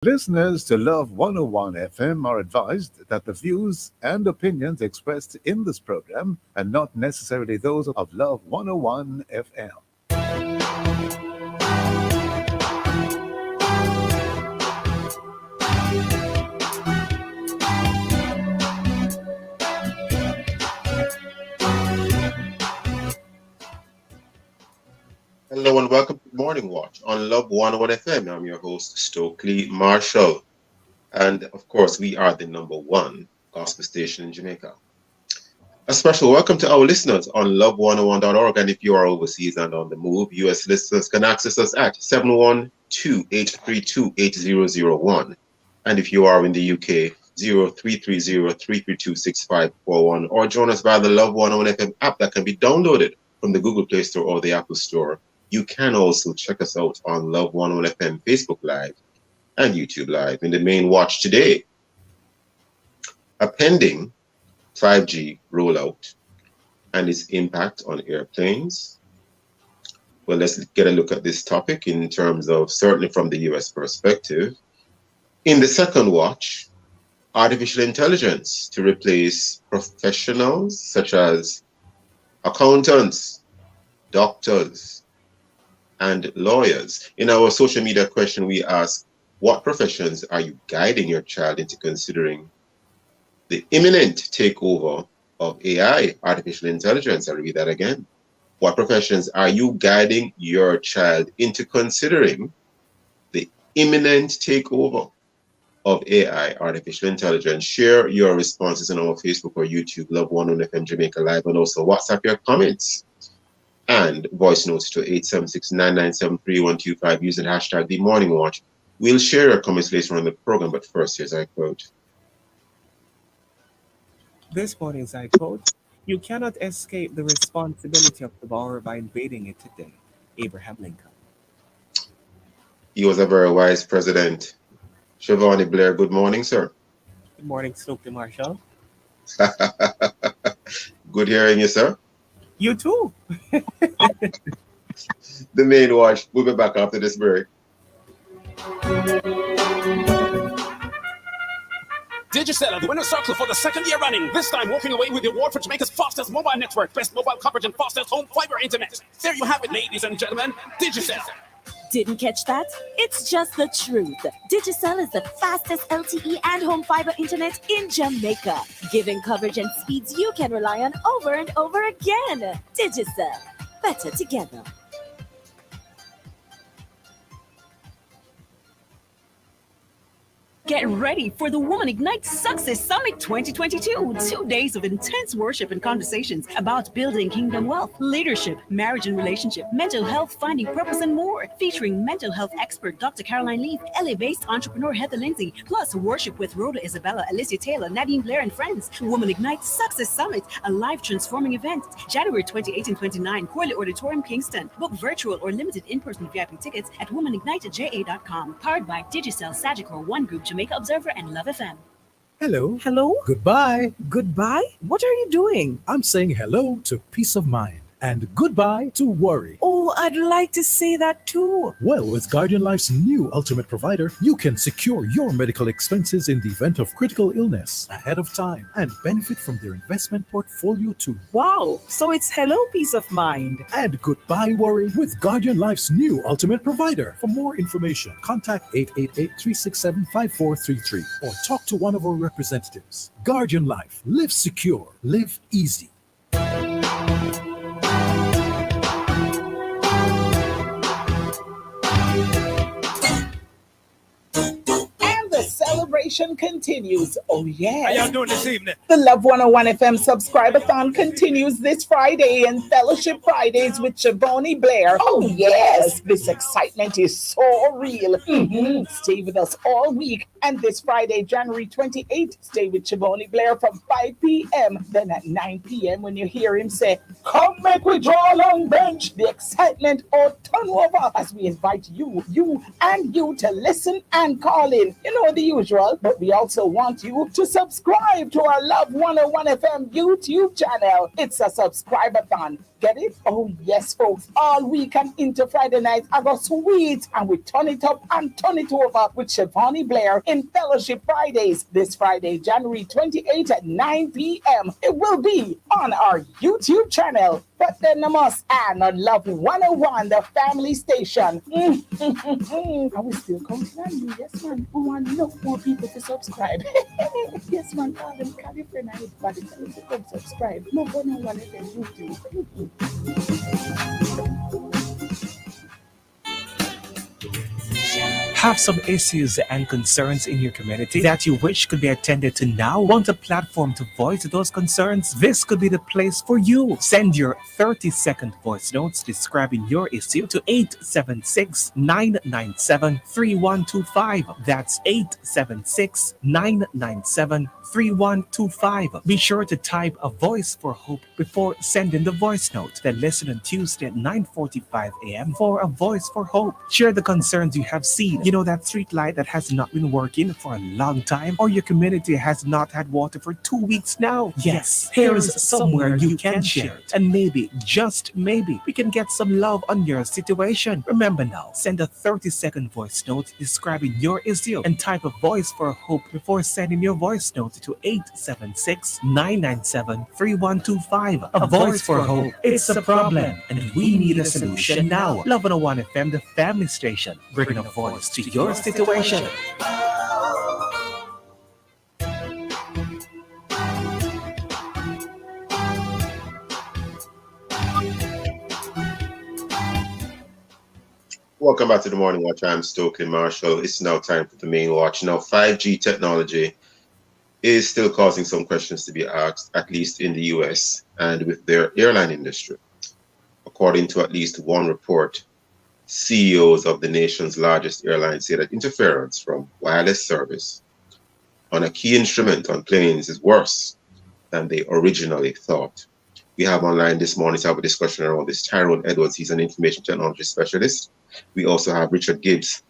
Listeners to Love 101 FM are advised that the views and opinions expressed in this program are not necessarily those of Love 101 FM. Hello and welcome to Morning Watch on Love 101 FM. I'm your host, Stokely Marshall. And of course, we are the number one gospel station in Jamaica. A special welcome to our listeners on love101.org. And if you are overseas and on the move, US listeners can access us at 712-832-8001. And if you are in the UK, 0330-332-6541, or join us via the Love 101 FM app that can be downloaded from the Google Play Store or the Apple Store. You can also check us out on Love 101 FM Facebook Live and YouTube Live. In the main watch today, a pending 5G rollout and its impact on airplanes. Well, let's get a look at this topic in terms of certainly from the US perspective. In the second watch, artificial intelligence to replace professionals such as accountants, doctors, and lawyers. In our social media question, we ask, what professions are you guiding your child into considering the imminent takeover of AI, artificial intelligence? I'll read that again. What professions are you guiding your child into considering the imminent takeover of AI, artificial intelligence? Share your responses on our Facebook or YouTube, Love 101 FM Jamaica Live, and also WhatsApp your comments and voice notes to 876-997-3125 using hashtag The Morning Watch. We'll share your comments later on in the program, but first, here's our quote. This morning's I quote, "You cannot escape the responsibility of tomorrow by invading it today." Abraham Lincoln. He was a very wise president. Siobhan Blair, good morning, sir. Good morning, Stokely Marshall. Good hearing you, sir. You too. The main watch. We'll be back after this break. Digicel, the winner's circle for the second year running. This time walking away with the award for Jamaica's fastest mobile network, best mobile coverage, and fastest home fiber internet. There you have it, ladies and gentlemen. Digicel. Didn't catch that? It's just the truth. Digicel is the fastest LTE and home fiber internet in Jamaica, giving coverage and speeds you can rely on over and over again. Digicel, better together. Get ready for the Woman Ignite Success Summit 2022. 2 days of intense worship and conversations about building kingdom wealth, leadership, marriage and relationship, mental health, finding purpose, and more. Featuring mental health expert Dr. Caroline Leaf, LA-based entrepreneur Heather Lindsay, plus worship with Rhoda Isabella, Alicia Taylor, Nadine Blair, and friends. Woman Ignite Success Summit, a life transforming event. January 28 and 29, Corley Auditorium, Kingston. Book virtual or limited in-person VIP tickets at womanigniteja.com. Powered by Digicel, Sagicor, One Group, Jamaica Observer, and Love FM. Hello. Hello? Goodbye. Goodbye? What are you doing? I'm saying hello to peace of mind and goodbye to worry. Oh, I'd like to say that too. Well, with Guardian Life's new ultimate provider, you can secure your medical expenses in the event of critical illness ahead of time and benefit from their investment portfolio too. Wow. So it's hello peace of mind. And goodbye worry with Guardian Life's new ultimate provider. For more information, contact 888-367-5433 or talk to one of our representatives. Guardian Life. Live secure. Live easy. Celebration continues. Oh, yeah. How y'all doing this evening? The Love 101 FM Subscribe-a-thon continues this Friday and Fellowship Fridays with Siobhan Blair. Oh, yes. This excitement is so real. Stay with us all week. And this Friday, January 28th, stay with Siobhan Blair from 5 p.m. Then at 9 p.m. when you hear him say, "Come make we draw along bench." The excitement all turn over as we invite you to listen and call in. You know the usual, but we also want you to subscribe to our Love 101 FM YouTube channel. It's a subscribe-a-thon. Get it? Oh, yes, folks. All week and into Friday night, I got sweet, and we turn it up and turn it over with Shivani Blair in Fellowship Fridays this Friday, January 28th at 9 p.m. It will be on our YouTube channel. But then I must and on Love 101, the family station. Are we still counting on you? Yes, man. We want enough more people to subscribe. Yes, man. Call them, call your friend, and everybody tell them to come subscribe. No, go no one at YouTube. Have some issues and concerns in your community that you wish could be attended to now? Want a platform to voice those concerns? This could be the place for you. Send your 30-second voice notes describing your issue to 876-997-3125. That's 876-997-3125. Be sure to type a voice for hope before sending the voice note. Then listen on Tuesday at 9:45 a.m. for a voice for hope. Share the concerns you have seen. You know that street light that has not been working for a long time, or your community has not had water for 2 weeks now? Yes, here is somewhere you can share it. And maybe, just maybe, we can get some love on your situation. Remember now, send a 30-second voice note describing your issue and type a voice for hope before sending your voice note to 876-997-3125. A voice for hope. It's a problem, and we need a solution now. Love 101 FM, the family station, bringing a voice to your situation. Welcome back to the Morning Watch. I'm Stokely Marshall. It's now time for the main watch. Now, 5G technology is still causing some questions to be asked, at least in the US and with their airline industry. According to at least one report, CEOs of the nation's largest airlines say that interference from wireless service on a key instrument on planes is worse than they originally thought. We have online this morning to have a discussion around this. Tyrone Edwards, he's an information technology specialist. We also have Richard Gibbs.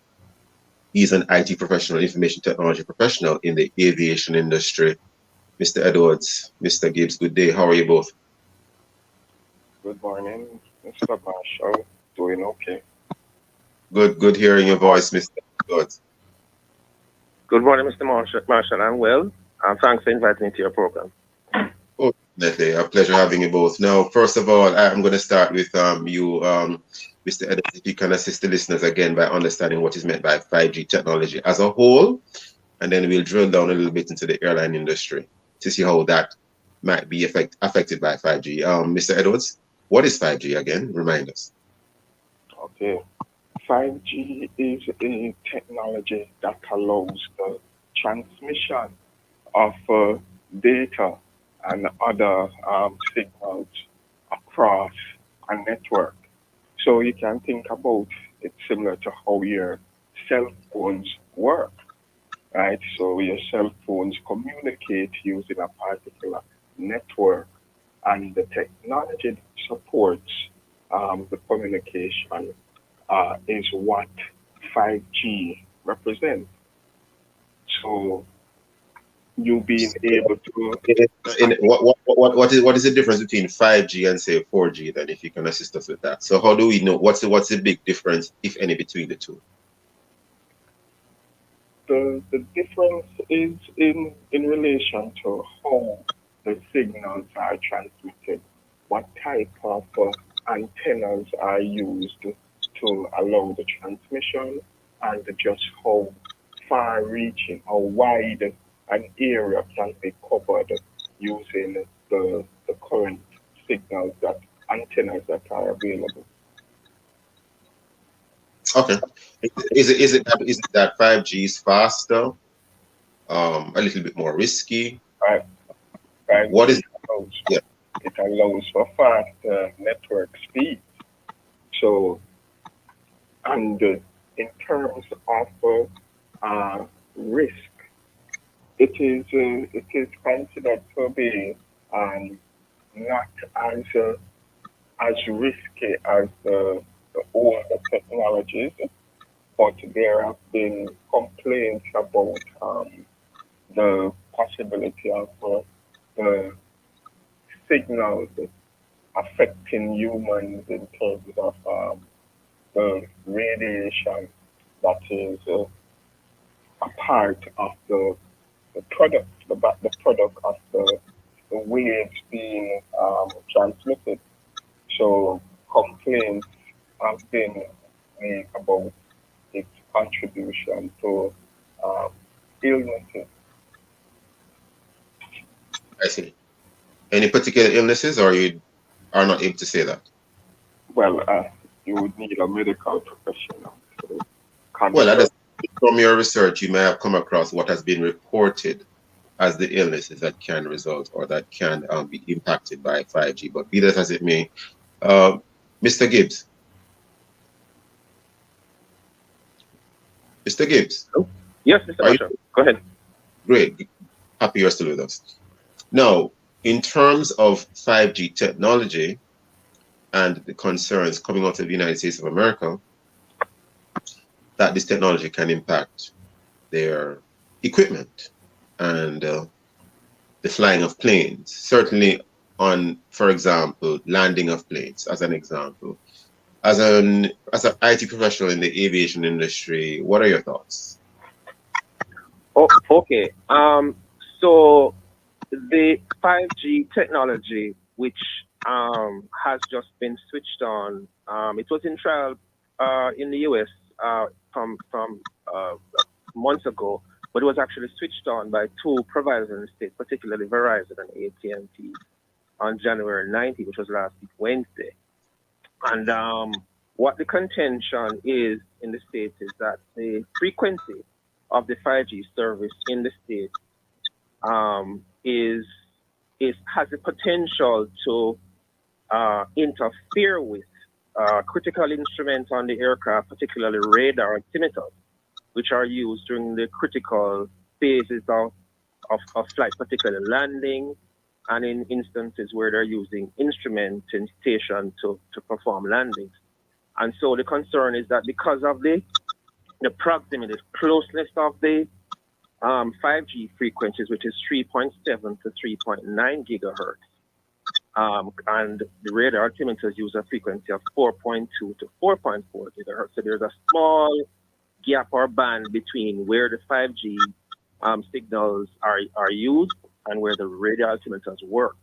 He's an IT professional, information technology professional in the aviation industry. Mr. Edwards, Mr. Gibbs, good day. How are you both? Good morning, Mr. Marshall. Doing okay. Good hearing your voice, Mr. Edwards. Good morning, Mr. Marshall. I'm well. Thanks for inviting me to your program. Oh, definitely. A pleasure having you both. Now, first of all, I'm going to start with you, Mr. Edwards, if you can assist the listeners again by understanding what is meant by 5G technology as a whole, and then we'll drill down a little bit into the airline industry to see how that might be affected by 5G. Mr. Edwards, what is 5G again? Remind us. Okay. 5G is a technology that allows the transmission of data and other signals across a network. So you can think about it similar to how your cell phones work, right? So your cell phones communicate using a particular network, and the technology that supports the communication is what 5G represents. So you being able to what is the difference between 5G and say 4G then, if you can assist us with that? So how do we know what's the big difference, if any, between the two? The difference is in relation to how the signals are transmitted, what type of antennas are used to allow the transmission, and just how far reaching, how wide an area can be covered using the current signals, that antennas that are available. Okay. Is it that 5G is faster, a little bit more risky? Right. What is it? Yeah. It allows for fast network speed. So, and in terms of risk, it is considered to be not as risky as the older technologies, but there have been complaints about the possibility of the signals affecting humans in terms of the radiation that is a part of the product, the product of the waves being transmitted. So complaints have been made about its contribution to um, illnesses. I see. Any particular illnesses, or you are not able to say that? Well, you would need a medical professional to Well, confirm. from your research, you may have come across what has been reported as the illnesses that can result or that can be impacted by 5G. But be that as it may, uh, Mr. Gibbs. Mr. Gibbs, Yes, Mr. are you Marshall. Go ahead. great? Happy you're still with us. Now, in terms of 5G technology and the concerns coming out of the United States of America, that this technology can impact their equipment and the flying of planes, certainly on, for example, landing of planes, as an example. As an IT professional in the aviation industry, what are your thoughts? Oh, okay. So the 5G technology, which has just been switched on, it was in trial in the US from months ago, but it was actually switched on by two providers in the state, particularly Verizon and AT&T, on January 19th, which was last week, Wednesday. And what the contention is in the States is that the frequency of the 5G service in the States has the potential to interfere with critical instruments on the aircraft, particularly radar altimeters, which are used during the critical phases of flight, particularly landing, and in instances where they're using instrumentation to perform landings. And so the concern is that because of the proximity, closeness of the 5G frequencies, which is 3.7 to 3.9 gigahertz, and the radar altimeters use a frequency of 4.2 to 4.4 gigahertz. So there's a small gap or band between where the 5G signals are used and where the radar altimeters work.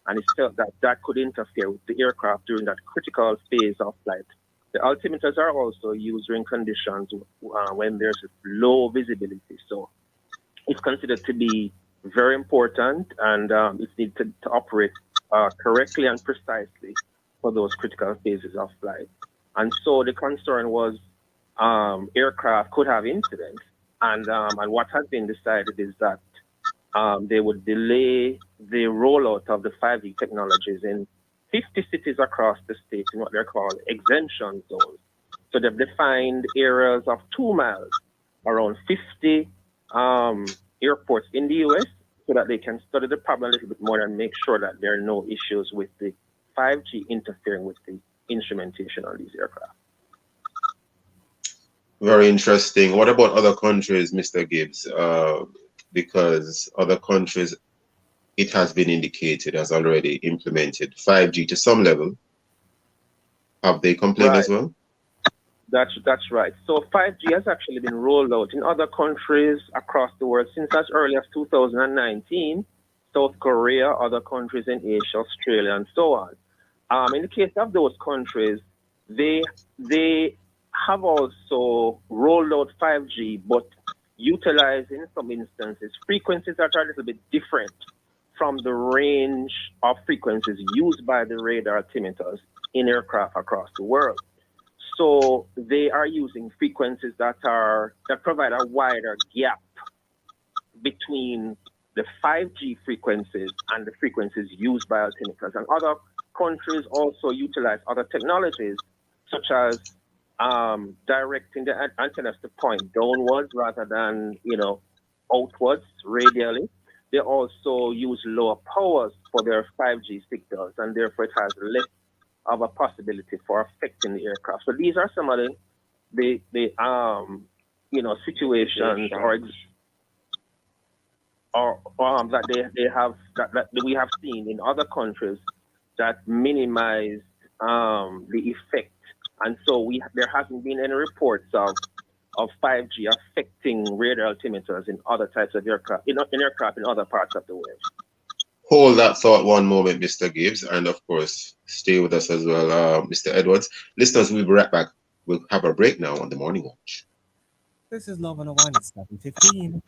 And it's felt that that could interfere with the aircraft during that critical phase of flight. The altimeters are also used during conditions when there's low visibility. So it's considered to be very important, and it's needed to operate correctly and precisely for those critical phases of flight. And so the concern was aircraft could have incidents, and what has been decided is that they would delay the rollout of the 5G technologies in 50 cities across the state in what they're called exemption zones. So they've defined areas of 2 miles around 50 airports in the US so that they can study the problem a little bit more and make sure that there are no issues with the 5G interfering with the instrumentation on these aircraft. Very interesting. What about other countries, Mr. Gibbs? Because other countries, it has been indicated, has already implemented 5G to some level. Have they complained as well? That's right. So 5G has actually been rolled out in other countries across the world since as early as 2019. South Korea, other countries in Asia, Australia, and so on. In the case of those countries, they have also rolled out 5G, but utilize in some instances frequencies that are a little bit different from the range of frequencies used by the radar altimeters in aircraft across the world. So they are using frequencies that provide a wider gap between the 5G frequencies and the frequencies used by altimeters. And other countries also utilize other technologies, such as directing the antennas to point downwards rather than, outwards radially. They also use lower powers for their 5G signals, and therefore it has less of a possibility for affecting the aircraft. So these are some of the situations or that they have that we have seen in other countries that minimize the effect. And so there hasn't been any reports of 5G affecting radar altimeters in other types of aircraft, in aircraft in other parts of the world. Hold that thought one moment, Mr. Gibbs, and of course, stay with us as well, Mr. Edwards. Listeners, we'll be right back. We'll have a break now on the Morning Watch. This is Love 101. It's 7:15.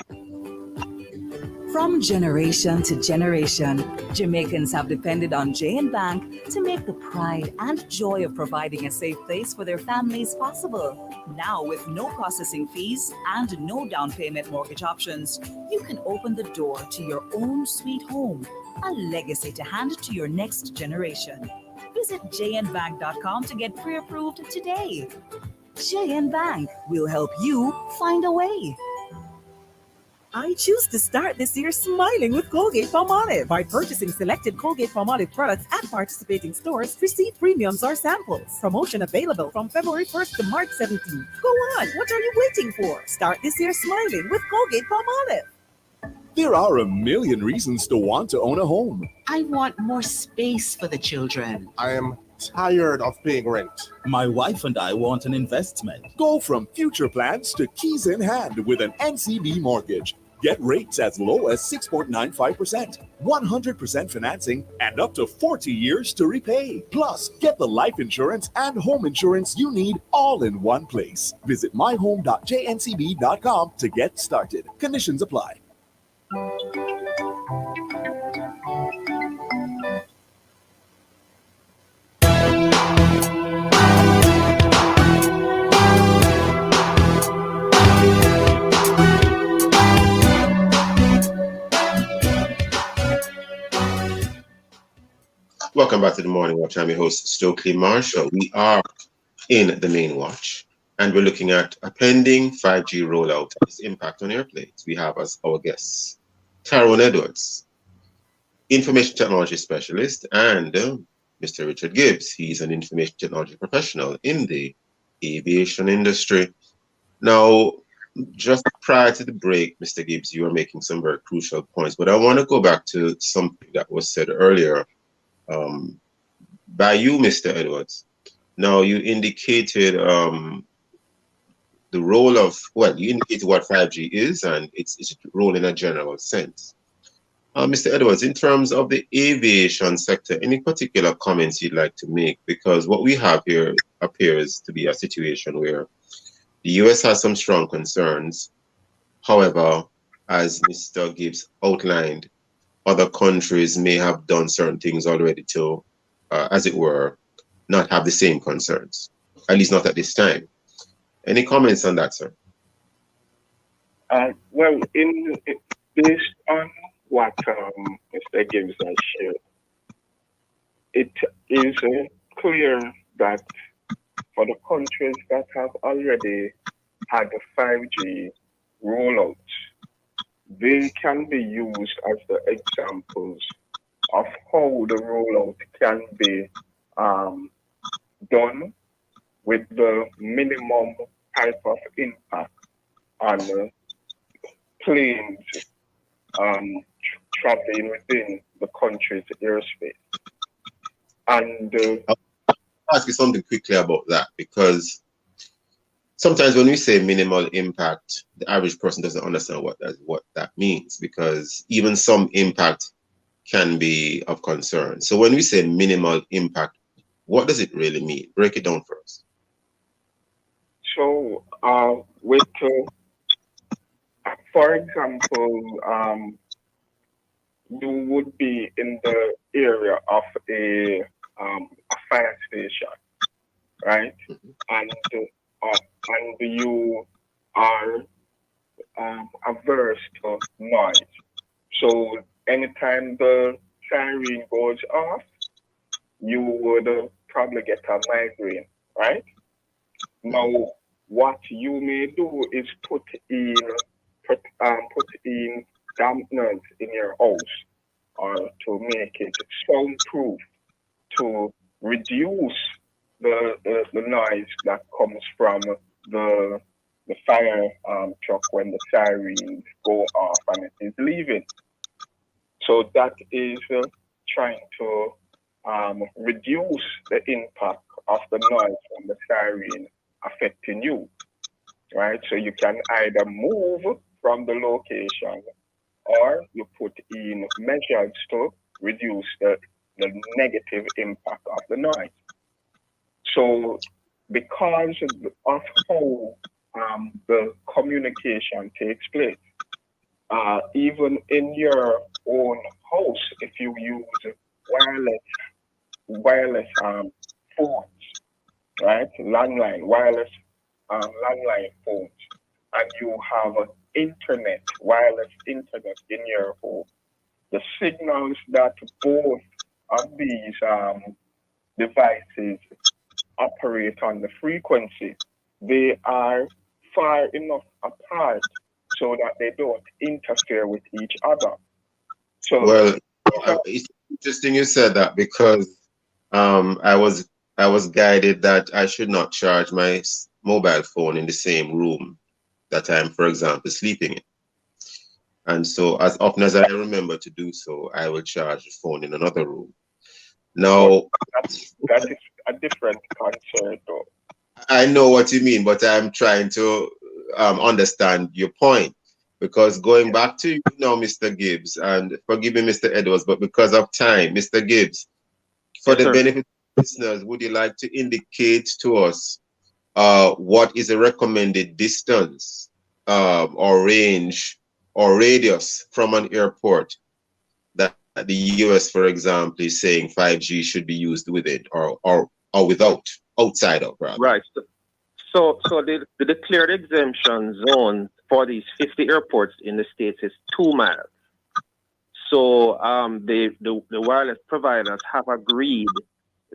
From generation to generation, Jamaicans have depended on J&B Bank to make the pride and joy of providing a safe place for their families possible. Now, with no processing fees and no down payment mortgage options, you can open the door to your own sweet home, a legacy to hand to your next generation. Visit jnbank.com to get pre-approved today. J&B Bank will help you find a way. I choose to start this year smiling with Colgate-Palmolive. By purchasing selected Colgate-Palmolive products at participating stores, receive premiums or samples. Promotion available from February 1st to March 17th. Go on, what are you waiting for? Start this year smiling with Colgate-Palmolive. There are a million reasons to want to own a home. I want more space for the children. I am tired of paying rent. My wife and I want an investment. Go from future plans to keys in hand with an NCB mortgage. Get rates as low as 6.95%, 100% financing, and up to 40 years to repay. Plus, get the life insurance and home insurance you need all in one place. Visit myhome.jncb.com to get started. Conditions apply. Welcome back to the Morning Watch. I'm your host, Stokely Marshall. We are in the main watch, and we're looking at a pending 5G rollout and its impact on airplanes. We have as our guests Tyrone Edwards, information technology specialist, and Mr. Richard Gibbs. He's an information technology professional in the aviation industry. Now, just prior to the break, Mr. Gibbs, you were making some very crucial points, but I want to go back to something that was said earlier by you, Mr. Edwards. Now, you indicated the role of, well, you indicated what 5G is and its role in a general sense. Mr. Edwards, in terms of the aviation sector, any particular comments you'd like to make? Because what we have here appears to be a situation where the US has some strong concerns. However, as Mr. Gibbs outlined, other countries may have done certain things already to, as it were, not have the same concerns, at least not at this time. Any comments on that, sir? Well, based on what Mr. Gibbs has shared, it is clear that for the countries that have already had the 5G rollout, they can be used as the examples of how the rollout can be done with the minimum type of impact on planes traveling within the country's airspace. And I'll ask you something quickly about that, because sometimes when we say minimal impact, the average person doesn't understand what that means, because even some impact can be of concern. So when we say minimal impact, what does it really mean? Break it down for us. So, for example, you would be in the area of a fire station, right? And you are averse to noise. So anytime the siren goes off, you would probably get a migraine, right? Now, what you may do is put in dampeners in your house, or to make it soundproof, to reduce the noise that comes from the fire truck when the sirens go off and it is leaving. So that is trying to reduce the impact of the noise from the siren affecting you, right? So you can either move from the location or you put in measures to reduce the negative impact of the noise. So because of how the communication takes place, even in your own house, if you use wireless phones, right? Wireless landline phones, and you have wireless internet in your home. The signals that both of these devices operate on the frequency, they are far enough apart so that they don't interfere with each other. So, well, it's interesting you said that, because I was guided that I should not charge my mobile phone in the same room that I'm, for example, sleeping in. And so as often as I remember to do so, I will charge the phone in another room. Now, that is a different concern, though. I know what you mean, but I'm trying to understand your point. Because going back to you now, Mr. Gibbs, and forgive me, Mr. Edwards, but because of time, Mr. Gibbs, for the benefit of listeners, would you like to indicate to us what is a recommended distance or range or radius from an airport that the US, for example, is saying 5G should be used within or without, outside of, rather? Right. So the declared exemption zone for these 50 airports in the States is 2 miles. So the wireless providers have agreed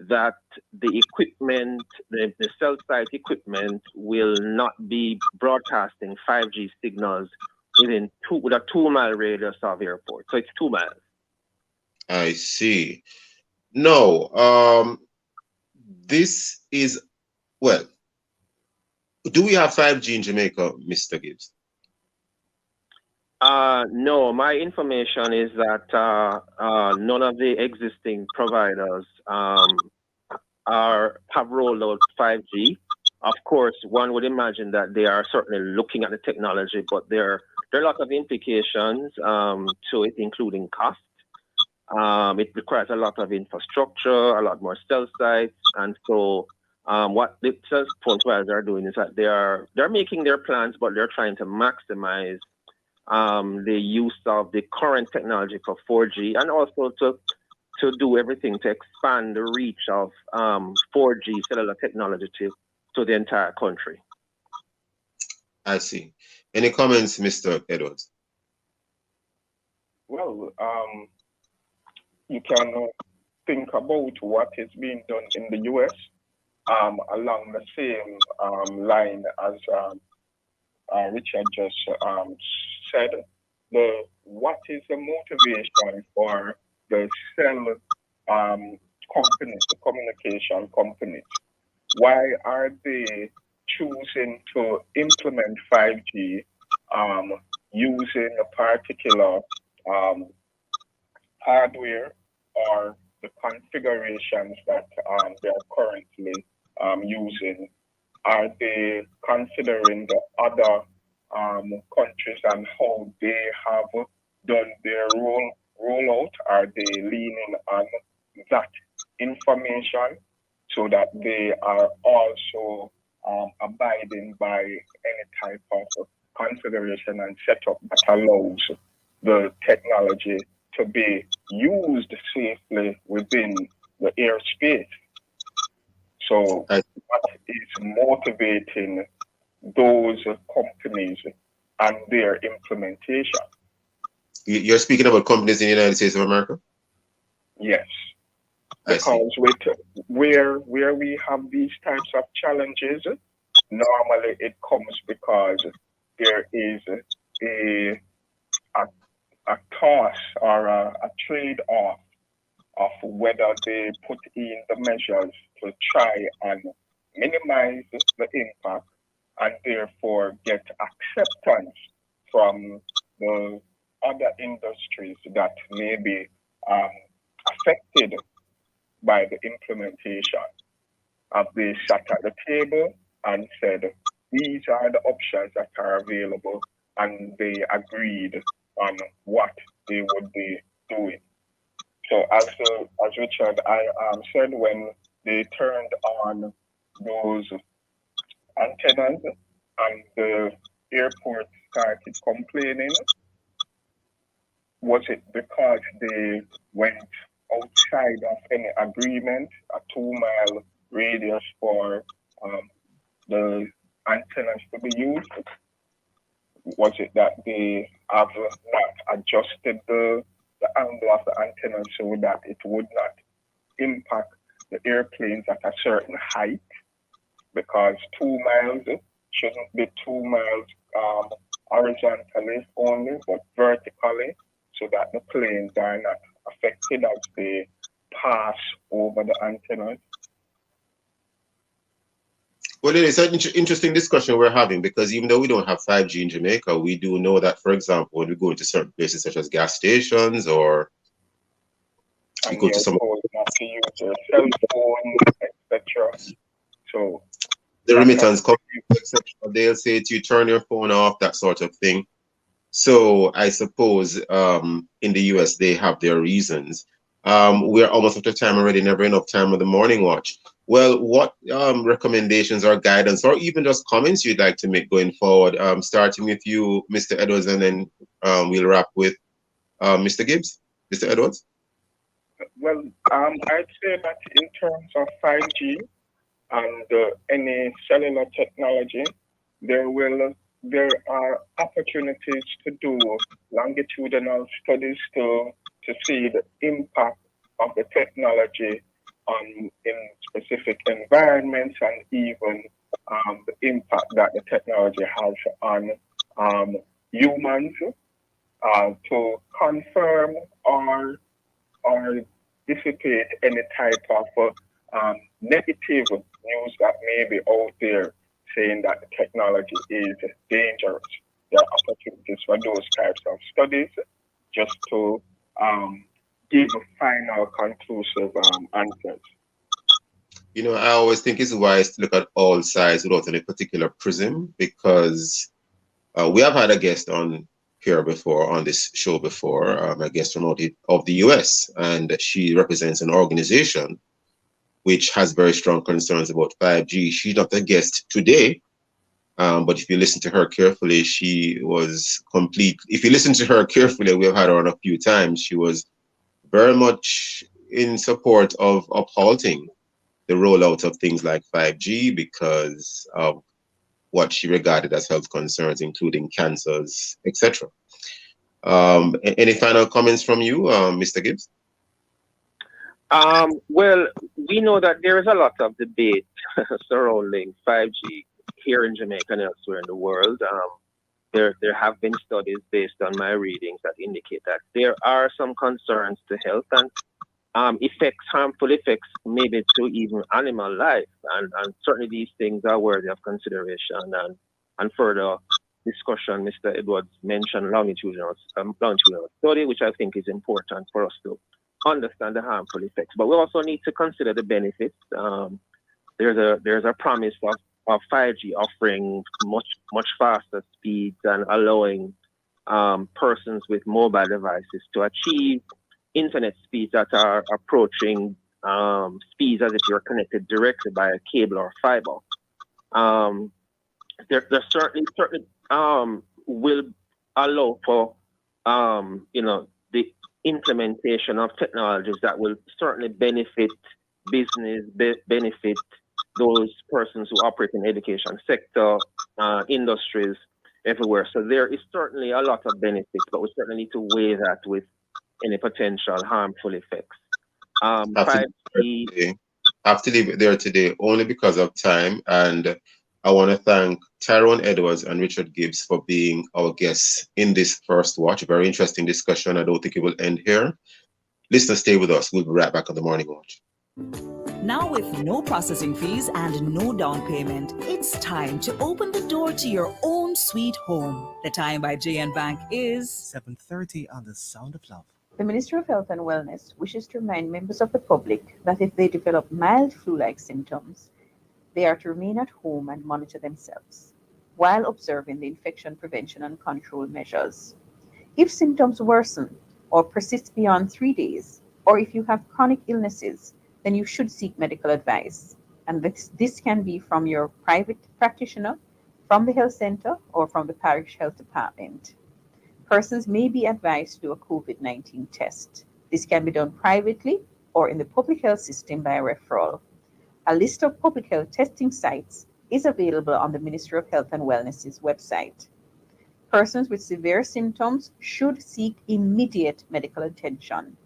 that the equipment, the cell site equipment, will not be broadcasting 5G signals with a 2 mile radius of airport. So it's 2 miles. I see. No, this is, well, do we have 5G in Jamaica, Mr. Gibbs? No, my information is that none of the existing providers have rolled out 5G. Of course, one would imagine that they are certainly looking at the technology, but there are a lot of implications to it, including cost. It requires a lot of infrastructure, a lot more cell sites, and so what the cell phone providers are doing is that they're making their plans, but they're trying to maximize the use of the current technology for 4G, and also to do everything to expand the reach of 4G cellular technology to the entire country. I see. Any comments, Mr. Edwards? Well, you can think about what is being done in the US along the same line as Richard just said. What is the motivation for the cell companies, the communication companies? Why are they choosing to implement 5G using a particular hardware or the configurations that they are currently using? Are they considering the other countries and how they have done their rollout? Are they leaning on that information so that they are also abiding by any type of consideration and setup that allows the technology to be used safely within the airspace? So what is motivating those companies and their implementation? You're speaking about companies in the United States of America? Yes. Because with where we have these types of challenges, normally it comes because there is a toss or a trade-off of whether they put in the measures to try and minimize the impact and therefore get acceptance from the other industries that may be affected by the implementation. They sat at the table and said, these are the options that are available, and they agreed on what they would be doing. So as Richard said, when they turned on those antennas and the airport started complaining, was it because they went outside of any agreement, a 2-mile radius for the antennas to be used? Was it that they have not adjusted the angle of the antenna so that it would not impact the airplanes at a certain height? Because 2 miles shouldn't be 2 miles horizontally only, but vertically, so that the planes are not affected as they pass over the antennas. Well, it is an interesting discussion we're having, because even though we don't have 5G in Jamaica, we do know that, for example, when we go into certain places such as gas stations, or we go to some... not to use your cell phone, etc. So the remittance companies, etc., they'll say to you, turn your phone off, that sort of thing. So I suppose in the US, they have their reasons. We're almost out of time already, never enough time with the morning watch. Well, what recommendations or guidance, or even just comments you'd like to make going forward, starting with you, Mr. Edwards, and then we'll wrap with Mr. Gibbs. Mr. Edwards? Well, I'd say that in terms of 5G and any cellular technology, there are opportunities to do longitudinal studies to see the impact of the technology in specific environments, and even the impact that the technology has on humans, to confirm or dissipate any type of negative news that may be out there saying that the technology is dangerous. There are opportunities for those types of studies just to give final conclusive answers. You know, I always think it's wise to look at all sides without any particular prism, because we have had a guest on here before, on this show before, a guest from out of the US, and she represents an organization which has very strong concerns about 5G. She's not a guest today, but if you listen to her carefully, she was complete. If you listen to her carefully, we've had her on a few times, she was very much in support of uphalting the rollout of things like 5G because of what she regarded as health concerns, including cancers, etc. Any final comments from you, Mr. Gibbs? Well, we know that there is a lot of debate surrounding 5G here in Jamaica and elsewhere in the world. There have been studies based on my readings that indicate that there are some concerns to health and harmful effects, maybe to even animal life. And certainly these things are worthy of consideration and further discussion. Mr. Edwards mentioned longitudinal study, which I think is important for us to understand the harmful effects. But we also need to consider the benefits. There's a promise of 5G offering much faster speeds and allowing persons with mobile devices to achieve internet speeds that are approaching speeds as if you're connected directly by a cable or fiber. There certainly will allow for the implementation of technologies that will certainly benefit business, benefit those persons who operate in the education sector, industries, everywhere. So there is certainly a lot of benefits, but we certainly need to weigh that with any potential harmful effects. I have to leave it there today only because of time, and I want to thank Tyrone Edwards and Richard Gibbs for being our guests in this first watch. Very interesting discussion. I don't think it will end here. Listeners, stay with us. We'll be right back on the morning watch. Now with no processing fees and no down payment, it's time to open the door to your own sweet home. The time by JN Bank is 7:30 on the Sound of Love. The Ministry of Health and Wellness wishes to remind members of the public that if they develop mild flu-like symptoms, they are to remain at home and monitor themselves while observing the infection prevention and control measures. If symptoms worsen or persist beyond 3 days, or if you have chronic illnesses, then you should seek medical advice. And this can be from your private practitioner, from the health center, or from the parish health department. Persons may be advised to do a COVID-19 test. This can be done privately or in the public health system by referral. A list of public health testing sites is available on the Ministry of Health and Wellness's website. Persons with severe symptoms should seek immediate medical attention.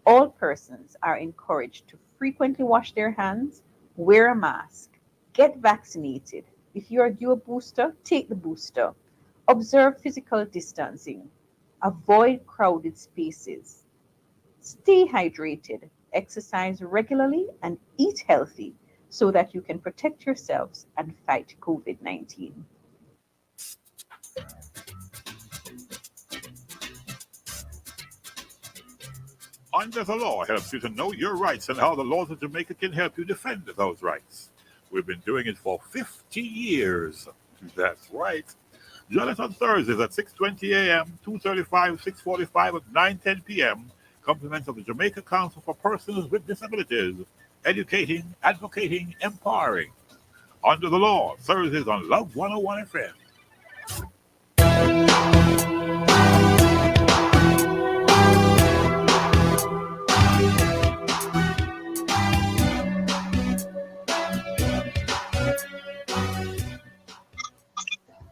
All persons are encouraged to frequently wash their hands, wear a mask, get vaccinated. If you are due a booster, take the booster. Observe physical distancing. Avoid crowded spaces. Stay hydrated, exercise regularly, and eat healthy so that you can protect yourselves and fight COVID-19. Under the Law helps you to know your rights and how the laws of Jamaica can help you defend those rights. We've been doing it for 50 years. That's right. Join us on Thursdays at 6:20 a.m., 2:35, 6:45, and 9:10 p.m. Compliments of the Jamaica Council for Persons with Disabilities. Educating, advocating, empowering. Under the Law, Thursdays on Love 101 FM.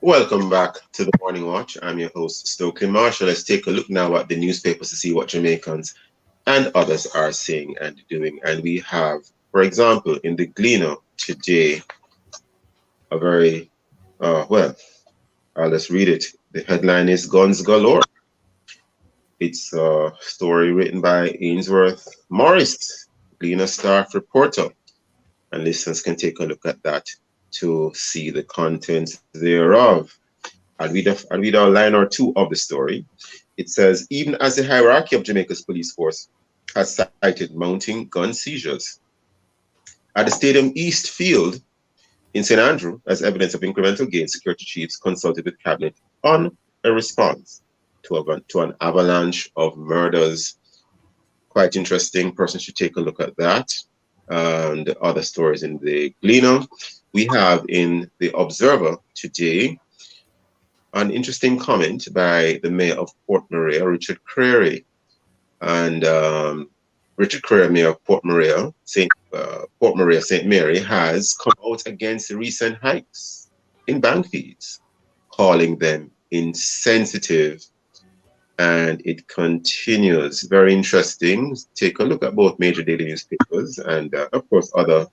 Welcome back to the Morning Watch. I'm your host, Stokely Marshall. Let's take a look now at the newspapers to see what Jamaicans and others are saying and doing. And we have, for example, in the Gleaner today, a very, let's read it. The headline is Guns Galore. It's a story written by Ainsworth Morris, Gleaner staff reporter. And listeners can take a look at that to see the contents thereof. I'll read a line or two of the story. It says, even as the hierarchy of Jamaica's police force has cited mounting gun seizures at the Stadium East Field in St. Andrew as evidence of incremental gains, security chiefs consulted with cabinet on a response to an avalanche of murders. Quite interesting. Person should take a look at that and other stories in the Gleaner. We have in the Observer today an interesting comment by the mayor of Port Maria, Richard Creary. And Richard Creary, mayor of Port Maria, St. Mary, has come out against the recent hikes in bank fees, calling them insensitive. And it continues. Very interesting. Take a look at both major daily newspapers and, of course, other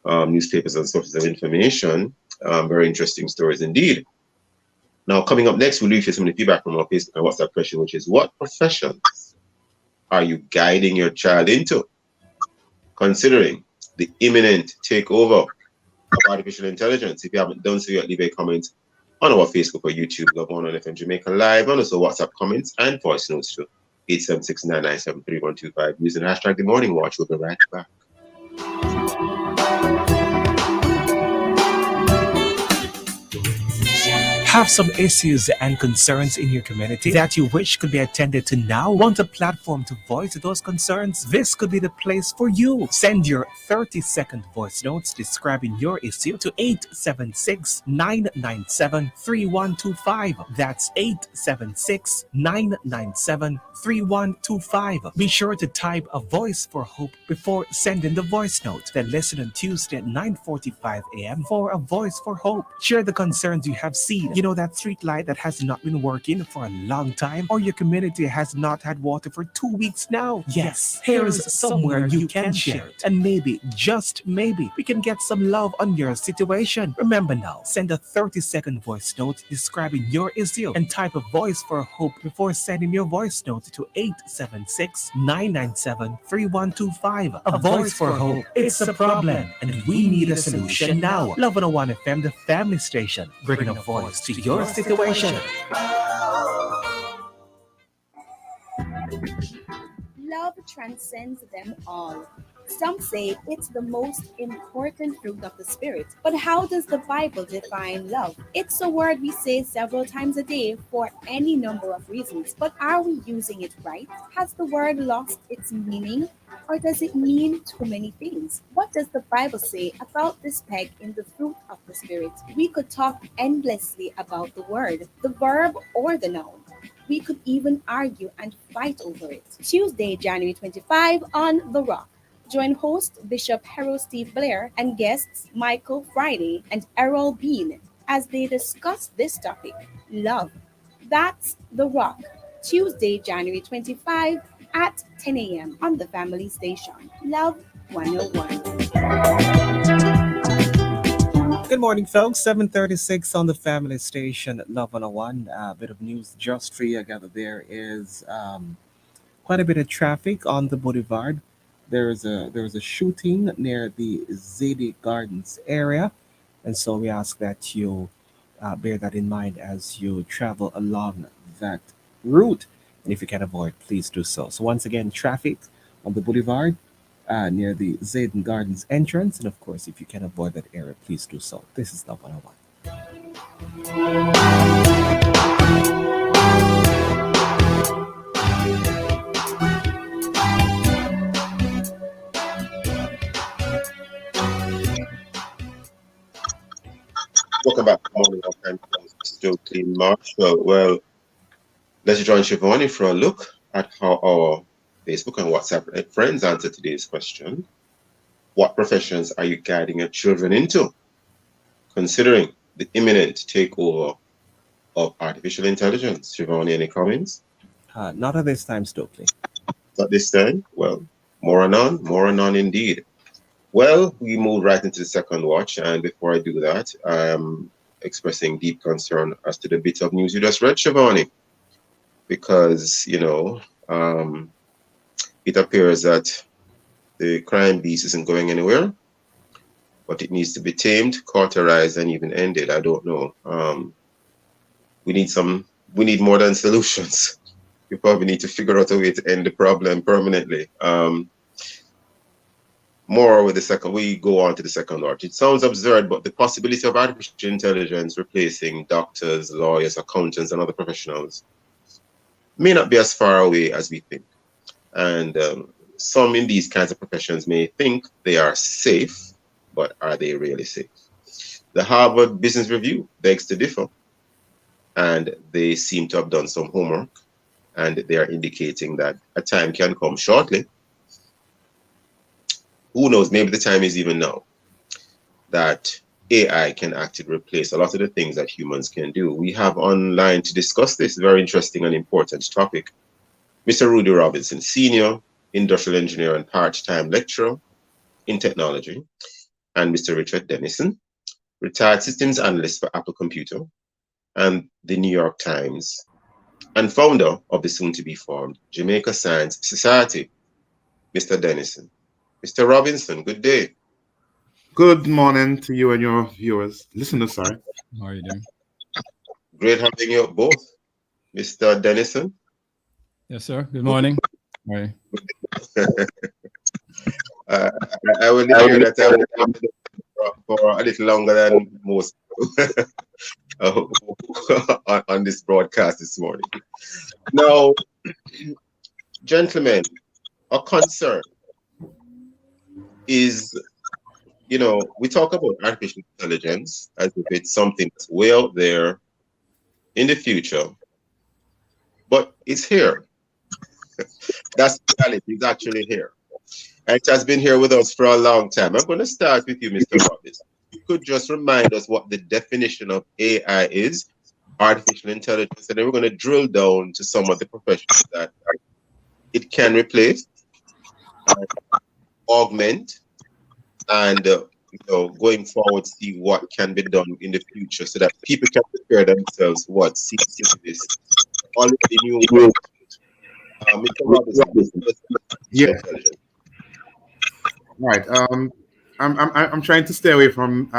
newspapers and sources of information. Very interesting stories indeed. Now, coming up next, we'll leave you some of the feedback from our Facebook and WhatsApp question, which is, what professions are you guiding your child into, considering the imminent takeover of artificial intelligence? If you haven't done so yet, leave a comment on our Facebook or YouTube, Love 101 FM Jamaica Live, and also WhatsApp comments and voice notes to 876-997-3125 using hashtag The Morning Watch. We'll be right back. Have some issues and concerns in your community that you wish could be attended to now? Want a platform to voice those concerns? This could be the place for you. Send your 30-second voice notes describing your issue to 876-997-3125. That's 876-997-3125. Be sure to type a voice for hope before sending the voice note. Then listen on Tuesday at 9:45 a.m. for a voice for hope. Share the concerns you have seen. You know that street light that has not been working for a long time, or your community has not had water for 2 weeks now? Yes, here is somewhere you can share it. And maybe, just maybe, we can get some love on your situation. Remember now, send a 30-second voice note describing your issue and type a voice for hope before sending your voice note to 876-997-3125. A voice for hope. It's a problem, and we need a solution now. Love 101 FM, the family station, bringing a voice to your situation. Love transcends them all. Some say it's the most important fruit of the Spirit. But how does the Bible define love? It's a word we say several times a day for any number of reasons. But are we using it right? Has the word lost its meaning? Or does it mean too many things? What does the Bible say about this peg in the fruit of the Spirit? We could talk endlessly about the word, the verb, or the noun. We could even argue and fight over it. Tuesday, January 25 on The Rock. Join host Bishop Harold Steve Blair and guests Michael Friday and Errol Bean as they discuss this topic, love. That's The Rock, Tuesday, January 25 at 10 a.m. on the Family Station. Love 101. Good morning, folks. 7:36 on the Family Station at Love 101. A bit of news just for you. I gather there is quite a bit of traffic on the Boulevard. There was a shooting near the Zadie Gardens area, and so we ask that you bear that in mind as you travel along that route. And if you can avoid, please do so. So once again, traffic on the Boulevard near the Zayden Gardens entrance. And of course, if you can avoid that area, please do so. This is Love 101. Welcome back to Morning Walk and This is Joe Clean Marshall. Well, let's join Shivani for a look at how our Facebook and WhatsApp friends answer today's question. What professions are you guiding your children into, considering the imminent takeover of artificial intelligence? Shivani, any comments? Not at this time, Stokely. Not this time? Well, more anon indeed. Well, we move right into the second watch, and before I do that, I am expressing deep concern as to the bit of news you just read, Shivani, because, it appears that the crime beast isn't going anywhere, but it needs to be tamed, cauterized, and even ended. I don't know. We need more than solutions. We probably need to figure out a way to end the problem permanently. We go on to the second watch. It sounds absurd, but the possibility of artificial intelligence replacing doctors, lawyers, accountants, and other professionals may not be as far away as we think. And some in these kinds of professions may think they are safe, but are they really safe? The Harvard Business Review begs to differ, and they seem to have done some homework, and they are indicating that a time can come shortly. Who knows, maybe the time is even now that AI can actually replace a lot of the things that humans can do. We have online to discuss this very interesting and important topic Mr. Rudy Robinson, Senior Industrial Engineer and part-time lecturer in technology, and Mr. Richard Dennison, retired systems analyst for Apple Computer and the New York Times, and founder of the soon-to-be-formed Jamaica Science Society. Mr. Dennison. Mr. Robinson, good day. Good morning to you and your viewers. Listeners, sorry. How are you doing? Great having you both. Mr. Dennison. Yes, sir. Good morning. Hi. I will hear that I will for a little longer than most on this broadcast this morning. Now, gentlemen, a concern is, we talk about artificial intelligence as if it's something that's way out there in the future, but it's here. That's the reality. It's actually here. And it has been here with us for a long time. I'm going to start with you, Mr. Robbins. You could just remind us what the definition of AI is, artificial intelligence, and then we're going to drill down to some of the professions that it can replace, augment, and going forward, see what can be done in the future so that people can prepare themselves what seems this already new. Mr. Robinson, yeah. Right. I'm trying to stay away from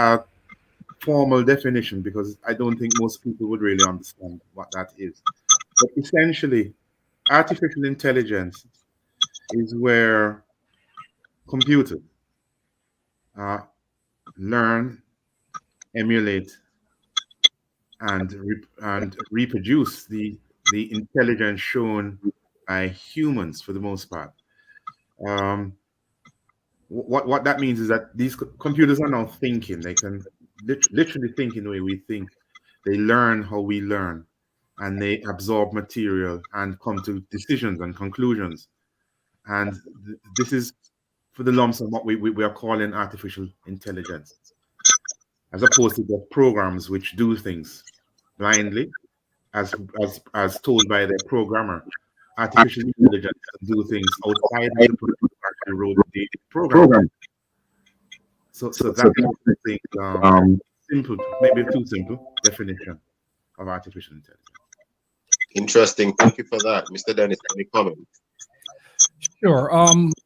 formal definition because I don't think most people would really understand what that is. But essentially, artificial intelligence is where computers learn, emulate, and reproduce the intelligence shown by humans for the most part. What that means is that these computers are now thinking. They can literally think in the way we think. They learn how we learn, and they absorb material and come to decisions and conclusions. And this is for the lumps of what we are calling artificial intelligence, as opposed to the programs which do things blindly, as told by their programmer. Artificial intelligence can do things outside of the person who actually wrote the program. So that is the simple, maybe too simple definition of artificial intelligence. Interesting. Thank you for that, Mr. Dennis. Any comment? Sure.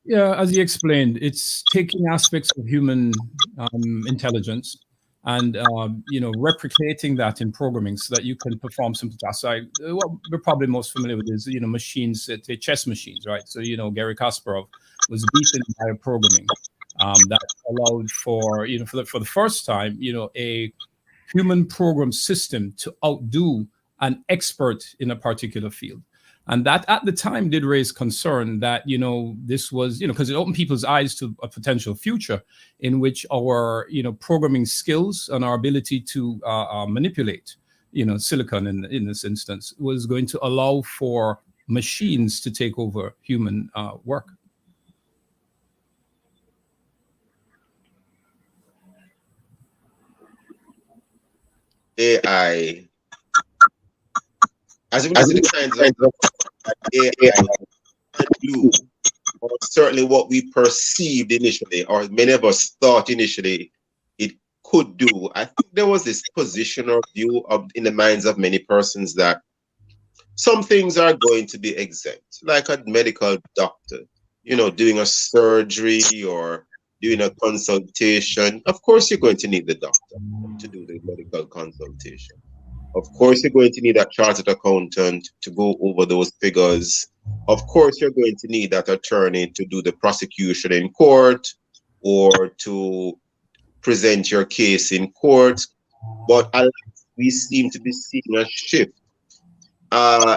Yeah, as you explained, it's taking aspects of human intelligence and replicating that in programming so that you can perform simple tasks. What we're probably most familiar with is machines, chess machines, right? So Garry Kasparov was beaten by a programming that allowed for for the first time a human program system to outdo an expert in a particular field. And that at the time did raise concern that, this was, because it opened people's eyes to a potential future in which our, programming skills and our ability to manipulate, silicon in this instance was going to allow for machines to take over human work. AI, as it relates to the kinds of AI can do, or certainly what we perceived initially, or many of us thought initially it could do, I think there was this position or view in the minds of many persons that some things are going to be exempt, like a medical doctor, doing a surgery or doing a consultation. Of course, you're going to need the doctor to do the medical consultation. Of course, you're going to need a chartered accountant to go over those figures. Of course, you're going to need that attorney to do the prosecution in court or to present your case in court. But we seem to be seeing a shift.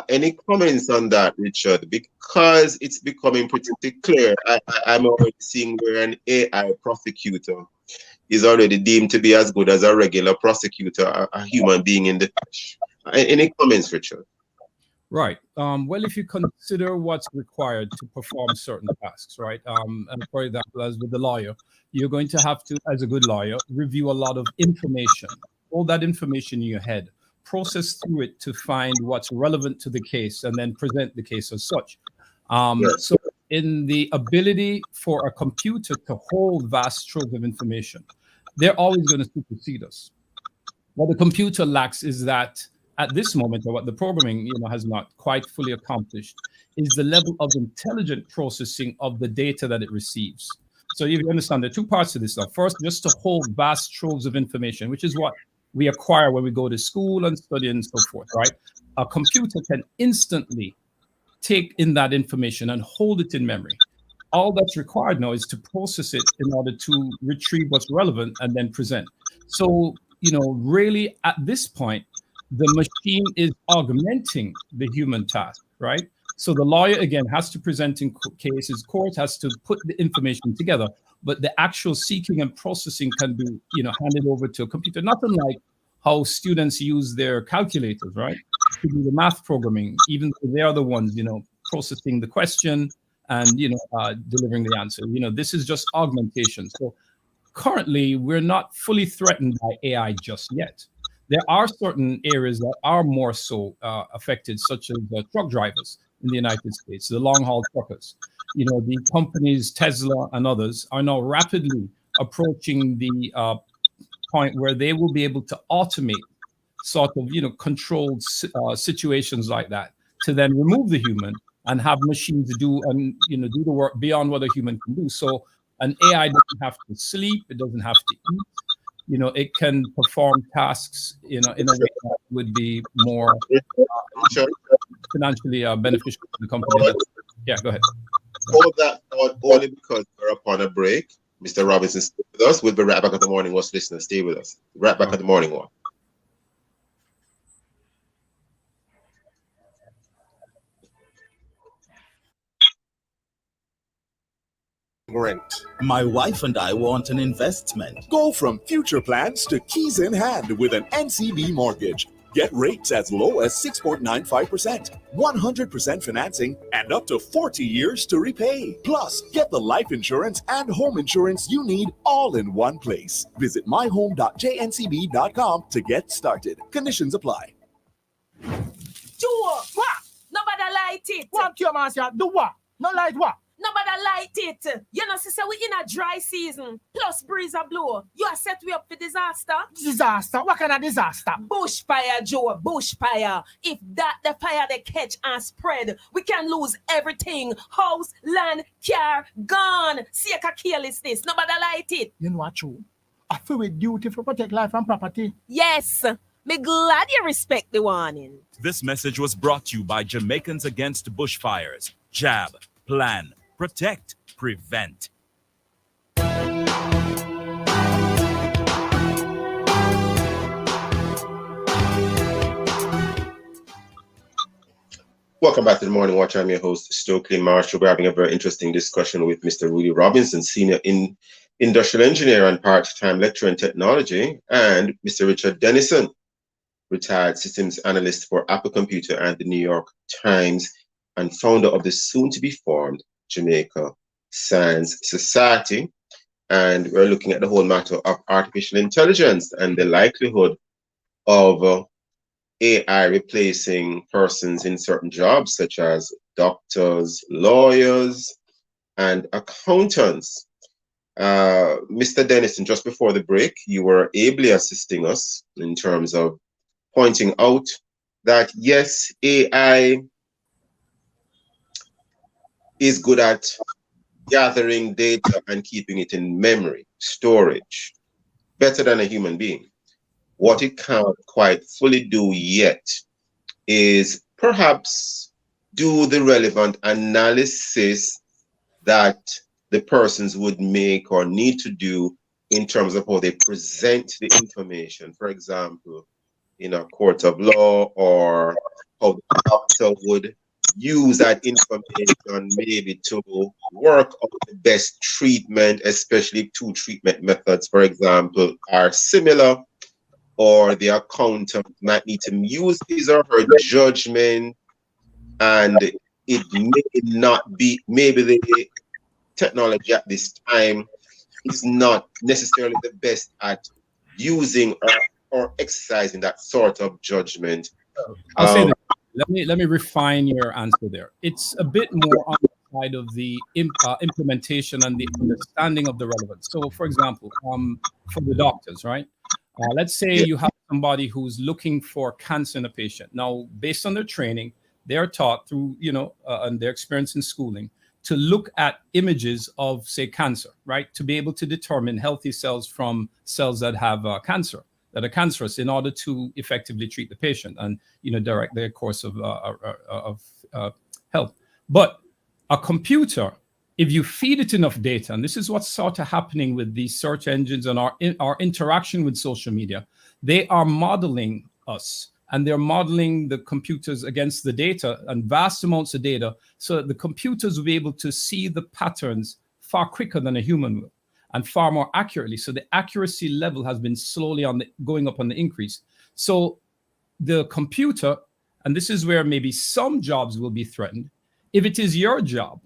Any comments on that, Richard? Because it's becoming pretty clear. I'm already seeing where an AI prosecutor is already deemed to be as good as a regular prosecutor, a human being in the flesh. Any comments, Richard? Right. Well, if you consider what's required to perform certain tasks, right? And for example, as with the lawyer, you're going to have to, as a good lawyer, review a lot of information, all that information in your head, process through it to find what's relevant to the case, and then present the case as such. So in the ability for a computer to hold vast troves of information, they're always going to supersede us. What the computer lacks is that at this moment, or what the programming has not quite fully accomplished, is the level of intelligent processing of the data that it receives. So you understand there are two parts to this stuff. First, just to hold vast troves of information, which is what we acquire when we go to school and study and so forth, right? A computer can instantly take in that information and hold it in memory. All that's required now is to process it in order to retrieve what's relevant and then present. So, really at this point, the machine is augmenting the human task, right? So the lawyer, again, has to present in cases, court has to put the information together, but the actual seeking and processing can be, handed over to a computer, not unlike how students use their calculators, right? To do the math programming, even though they are the ones, processing the question and, delivering the answer. This is just augmentation. So currently, we're not fully threatened by AI just yet. There are certain areas that are more so affected, such as truck drivers in the United States, the long-haul truckers. The companies, Tesla and others, are now rapidly approaching the point where they will be able to automate sort of, controlled situations like that to then remove the human and have machines do the work beyond what a human can do. So an AI doesn't have to sleep, it doesn't have to eat. it can perform tasks, in a way that would be more financially beneficial to the company. Yeah, go ahead. All that thought only because we're upon a break. Mr. Robinson, stay with us. We'll be right back at the Morning Watch listeners. Stay with us. Right back at the Morning Watch. Rent. My wife and I want an investment. Go from future plans to keys in hand with an NCB mortgage. Get rates as low as 6.95%, 100% financing, and up to 40 years to repay. Plus, get the life insurance and home insurance you need all in one place. Visit myhome.jncb.com to get started. Conditions apply. Do what? Nobody light it. What you man say? Do what? No light what? Nobody light it. You know, sister, we in a dry season. Plus breeze a blow. You are set we up for disaster. Disaster? What kind of disaster? Bushfire, Joe. Bushfire. If that the fire they catch and spread, we can lose everything. House, land, car, gone. See a carelessness. Nobody light it. You know what, true? I feel with duty to protect life and property. Yes. Me glad you respect the warning. This message was brought to you by Jamaicans Against Bushfires. Jab, plan, protect, prevent. Welcome back to the Morning Watch. I'm your host, Stokely Marshall. We're having a very interesting discussion with Mr. Rudy Robinson, Senior Industrial Engineer and part-time lecturer in technology, and Mr. Richard Dennison, retired systems analyst for Apple Computer and the New York Times, and founder of the soon-to-be-formed Jamaica Science Society. And we're looking at the whole matter of artificial intelligence and the likelihood of AI replacing persons in certain jobs, such as doctors, lawyers, and accountants. Mr. Dennison, just before the break, you were ably assisting us in terms of pointing out that, yes, AI is good at gathering data and keeping it in memory, storage, better than a human being. What it can't quite fully do yet is perhaps do the relevant analysis that the persons would make or need to do in terms of how they present the information. For example, in a court of law, or how the doctor would use that information maybe to work on the best treatment, especially if two treatment methods, for example, are similar, or the accountant might need to use his or her judgment, and it may not be, maybe the technology at this time is not necessarily the best at using or exercising that sort of judgment. I'll say this. Let me refine your answer there. It's a bit more on the side of the implementation and the understanding of the relevance. So, for example, for the doctors, right? Let's say you have somebody who's looking for cancer in a patient. Now, based on their training, they are taught through, and their experience in schooling, to look at images of, say, cancer, right? To be able to determine healthy cells from cells that have cancer, that are cancerous, in order to effectively treat the patient and, direct their course of health. But a computer, if you feed it enough data, and this is what's sort of happening with these search engines and our interaction with social media, they are modeling us, and they're modeling the computers against the data and vast amounts of data, so that the computers will be able to see the patterns far quicker than a human will, and far more accurately. So the accuracy level has been slowly going up on the increase. So the computer, and this is where maybe some jobs will be threatened, if it is your job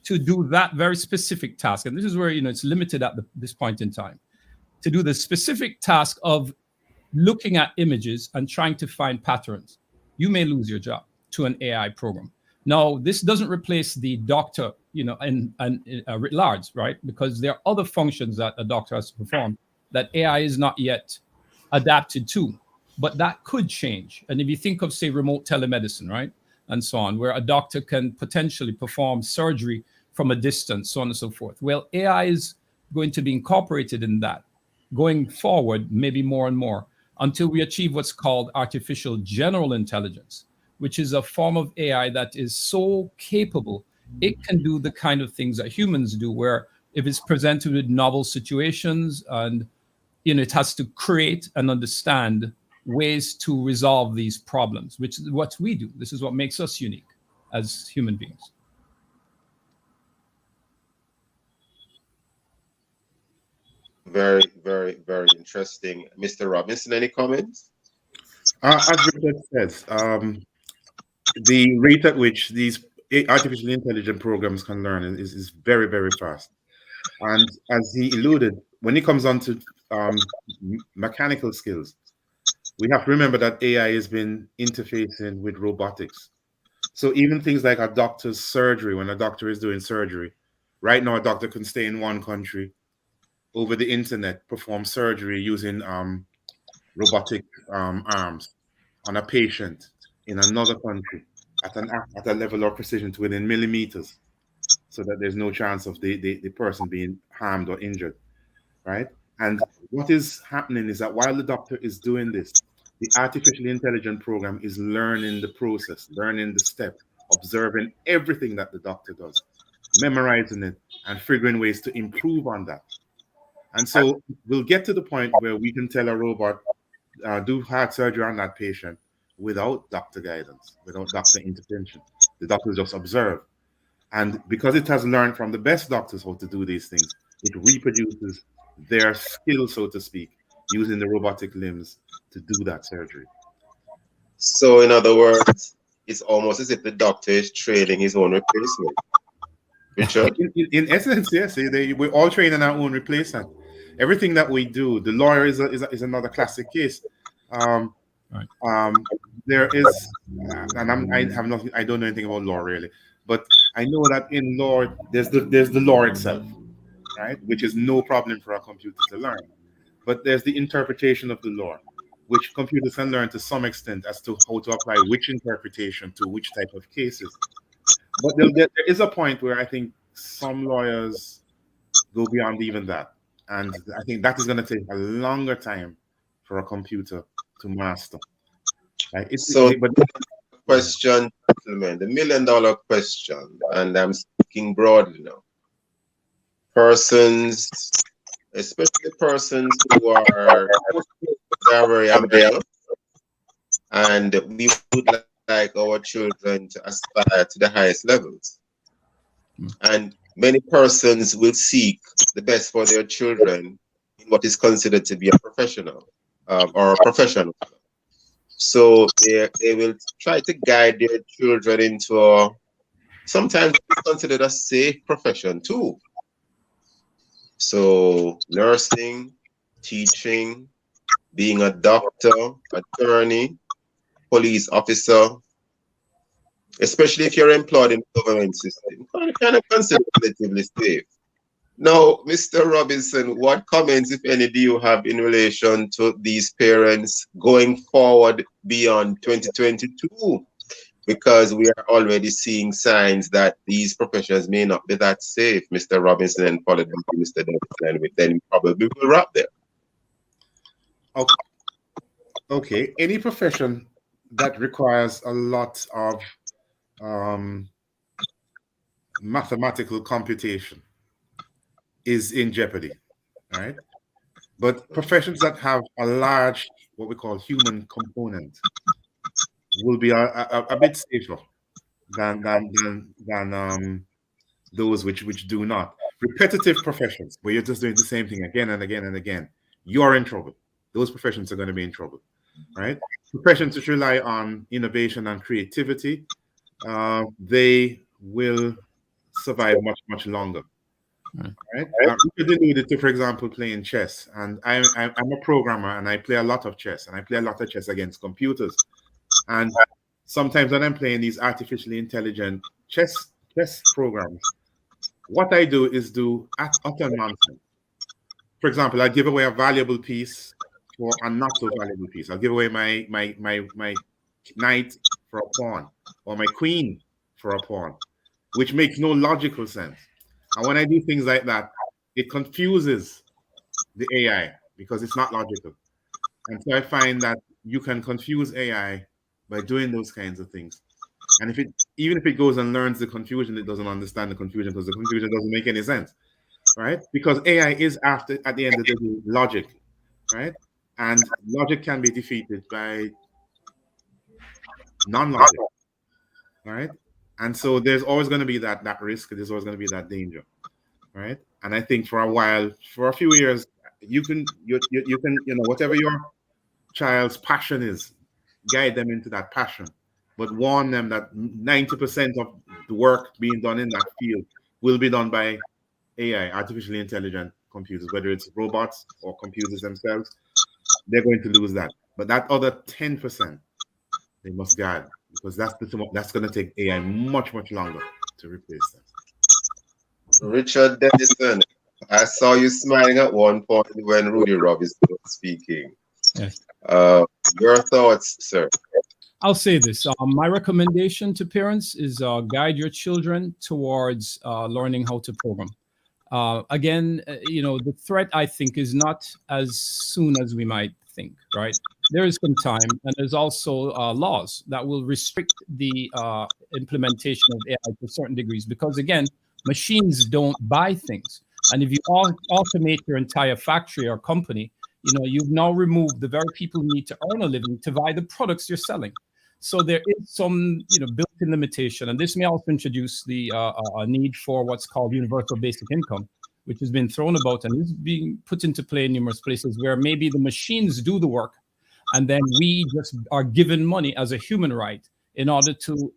to do that very specific task, and this is where it's limited at this point in time, to do the specific task of looking at images and trying to find patterns, you may lose your job to an AI program. Now, this doesn't replace the doctor, and writ large, right? Because there are other functions that a doctor has to perform that AI is not yet adapted to, but that could change. And if you think of, say, remote telemedicine, right, and so on, where a doctor can potentially perform surgery from a distance, so on and so forth. Well, AI is going to be incorporated in that. going forward, maybe more and more, until we achieve what's called artificial general intelligence, which is a form of AI that is so capable, it can do the kind of things that humans do, where if it's presented with novel situations and it has to create and understand ways to resolve these problems, which is what we do. This is what makes us unique as human beings. Very, very, very interesting. Mr. Robinson, any comments? As Richard says, the rate at which these artificial intelligence programs can learn is very, very fast. And as he alluded, when it comes on to mechanical skills, we have to remember that AI has been interfacing with robotics. So even things like a doctor's surgery, when a doctor is doing surgery, right now a doctor can stay in one country, over the internet, perform surgery using robotic arms on a patient in another country at a level of precision to within millimeters, so that there's no chance of the person being harmed or injured, right? And what is happening is that while the doctor is doing this, the artificial intelligence program is learning the process, learning the step, observing everything that the doctor does, memorizing it, and figuring ways to improve on that. And so we'll get to the point where we can tell a robot, do heart surgery on that patient without doctor guidance, without doctor intervention. The doctor will just observe. And because it has learned from the best doctors how to do these things, it reproduces their skill, so to speak, using the robotic limbs to do that surgery. So, in other words, it's almost as if the doctor is training his own replacement. Richard? In essence, yes. We're all training our own replacement. Everything that we do, the lawyer is another classic case. There is, and I don't know anything about law really, but I know that in law there's the law itself, right, which is no problem for a computer to learn. But there's the interpretation of the law, which computers can learn to some extent as to how to apply which interpretation to which type of cases. But there is a point where I think some lawyers go beyond even that. And I think that is going to take a longer time for a computer to master. Right? Question, gentlemen, the $1 million question, and I'm speaking broadly now. Persons, especially persons who are very ambitious, and we would like our children to aspire to the highest levels. And many persons will seek the best for their children in what is considered to be a professional or a professional. So they will try to guide their children into sometimes it's considered a safe profession too. So nursing, teaching, being a doctor, attorney, police officer, especially if you're employed in the government system, kind of considered relatively safe. Now, Mr. Robinson, what comments, if any, do you have in relation to these parents going forward beyond 2022? Because we are already seeing signs that these professions may not be that safe, Mr. Robinson, and followed by Mr. Davidson, and then we probably will wrap there. Okay. Any profession that requires a lot of mathematical computation is in jeopardy, right? But professions that have a large, what we call human component, will be a bit safer than those which do not. Repetitive professions, where you're just doing the same thing again and again and again, you're in trouble. Those professions are going to be in trouble, right? Professions which rely on innovation and creativity, they will survive much, much longer. Right? You could alluded to, for example, playing chess, and I'm a programmer, and I play a lot of chess, and I play a lot of chess against computers. And sometimes when I'm playing these artificially intelligent chess programs, what I do is do utter nonsense. For example, I give away a valuable piece for a not so valuable piece. I'll give away my knight for a pawn, or my queen for a pawn, which makes no logical sense. And when I do things like that, it confuses the AI, because it's not logical. And so I find that you can confuse AI by doing those kinds of things. And even if it goes and learns the confusion, it doesn't understand the confusion because the confusion doesn't make any sense, right? Because AI is at the end of the day, logic, right? And logic can be defeated by non-logic, right? And so there's always going to be that risk. There's always going to be that danger, right? And I think for a while, for a few years, you can whatever your child's passion is, guide them into that passion, but warn them that 90% of the work being done in that field will be done by AI, artificially intelligent computers, whether it's robots or computers themselves. They're going to lose that. But that other 10%, they must guard, because that's going to take AI much, much longer to replace them. Richard Dennison, I saw you smiling at one point when Rudy Robinson was speaking. Yes. Your thoughts, sir? I'll say this. My recommendation to parents is guide your children towards learning how to program. Again, the threat, I think, is not as soon as we might think, right? There is some time, and there's also laws that will restrict the implementation of AI to certain degrees, because, again, machines don't buy things. And if you automate your entire factory or company, you've now removed the very people who need to earn a living to buy the products you're selling. So there is some, built-in limitation, and this may also introduce the need for what's called universal basic income, which has been thrown about and is being put into play in numerous places where maybe the machines do the work, and then we just are given money as a human right in order to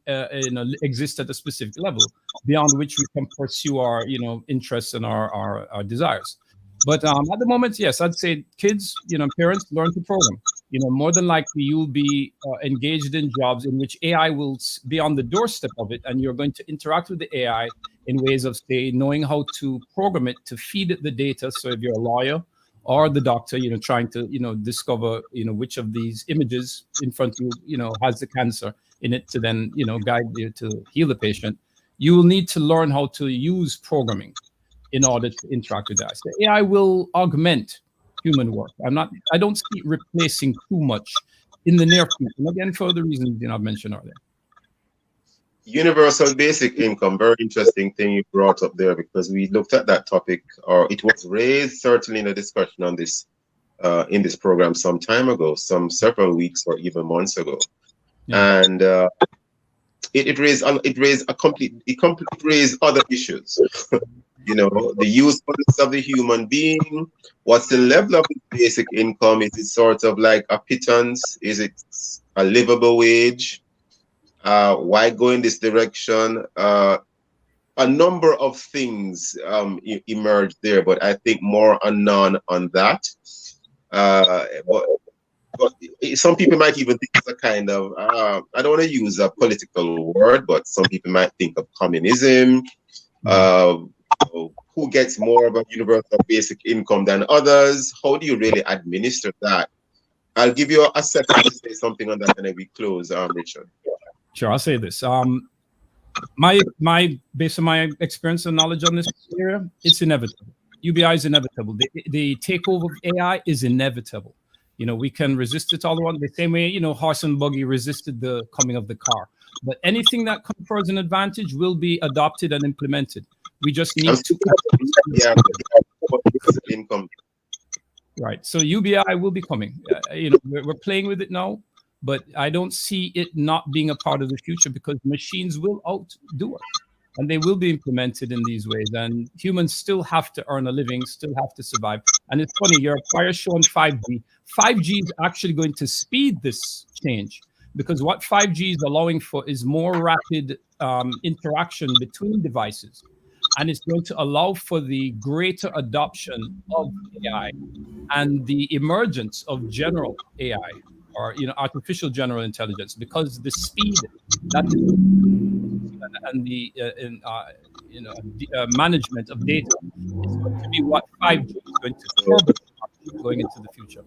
exist at a specific level, beyond which we can pursue our interests and our desires. But at the moment, yes, I'd say kids, parents, learn to program. More than likely you'll be engaged in jobs in which AI will be on the doorstep of it, and you're going to interact with the AI in ways of, say, knowing how to program it to feed it the data. So if you're a lawyer or the doctor, trying to, discover, which of these images in front of you, has the cancer in it to then, guide you to heal the patient, you will need to learn how to use programming in order to interact with that. So AI will augment human work. I don't see it replacing too much in the near future. And again, for the reasons I've mentioned earlier. Universal basic income, very interesting thing you brought up there, because we looked at that topic, or it was raised certainly in a discussion on this in this program some time ago, several weeks or even months ago. Yeah. And it raised other issues. The usefulness of the human being. What's the level of the basic income? Is it sort of like a pittance? Is it a livable wage? Why go in this direction? A number of things emerged there, but I think more unknown on that. But some people might even think it's a kind of, I don't want to use a political word, but some people might think of communism. Who gets more of a universal basic income than others? How do you really administer that? I'll give you a second to say something on that, and then we close, Richard. Sure, I'll say this. Based on my experience and knowledge on this area, it's inevitable. UBI is inevitable. The takeover of AI is inevitable. We can resist it all the way, the same way, horse and buggy resisted the coming of the car. But anything that confers an advantage will be adopted and implemented. We just need to. Yeah, income. Right. So UBI will be coming. We're playing with it now, but I don't see it not being a part of the future, because machines will outdo us, and they will be implemented in these ways. And humans still have to earn a living, still have to survive. And it's funny, your prior show on 5G. 5G is actually going to speed this change, because what 5G is allowing for is more rapid interaction between devices. And it's going to allow for the greater adoption of AI and the emergence of general AI, or artificial general intelligence, because the speed that is and the management of data is going to be what 5G is going to further going into the future.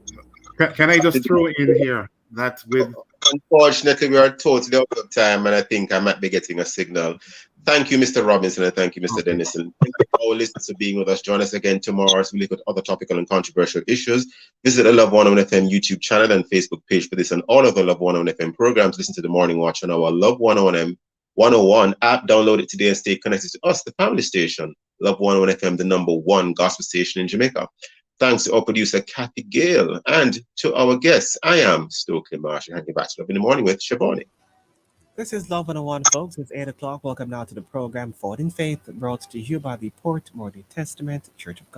Can I just throw in here that with Unfortunately, we are totally out of time, and I think I might be getting a signal. Thank you, Mr. Robinson, and thank you, Mr. Dennison. Thank you for our listeners for being with us. Join us again tomorrow as we look at other topical and controversial issues. Visit the Love 101 FM YouTube channel and Facebook page for this and all of the Love 101 FM programs. Listen to the Morning Watch on our Love 101 app. Download it today and stay connected to us, the family station. Love 101 FM, the #1 gospel station in Jamaica. Thanks to our producer, Kathy Gale, and to our guests. I am Stokely Marsh. Hand you back to Love in the Morning with Shaboni. This is Love 101, folks. It's 8 o'clock. Welcome now to the program Forward in Faith, brought to you by the Port Moody Testament Church of God.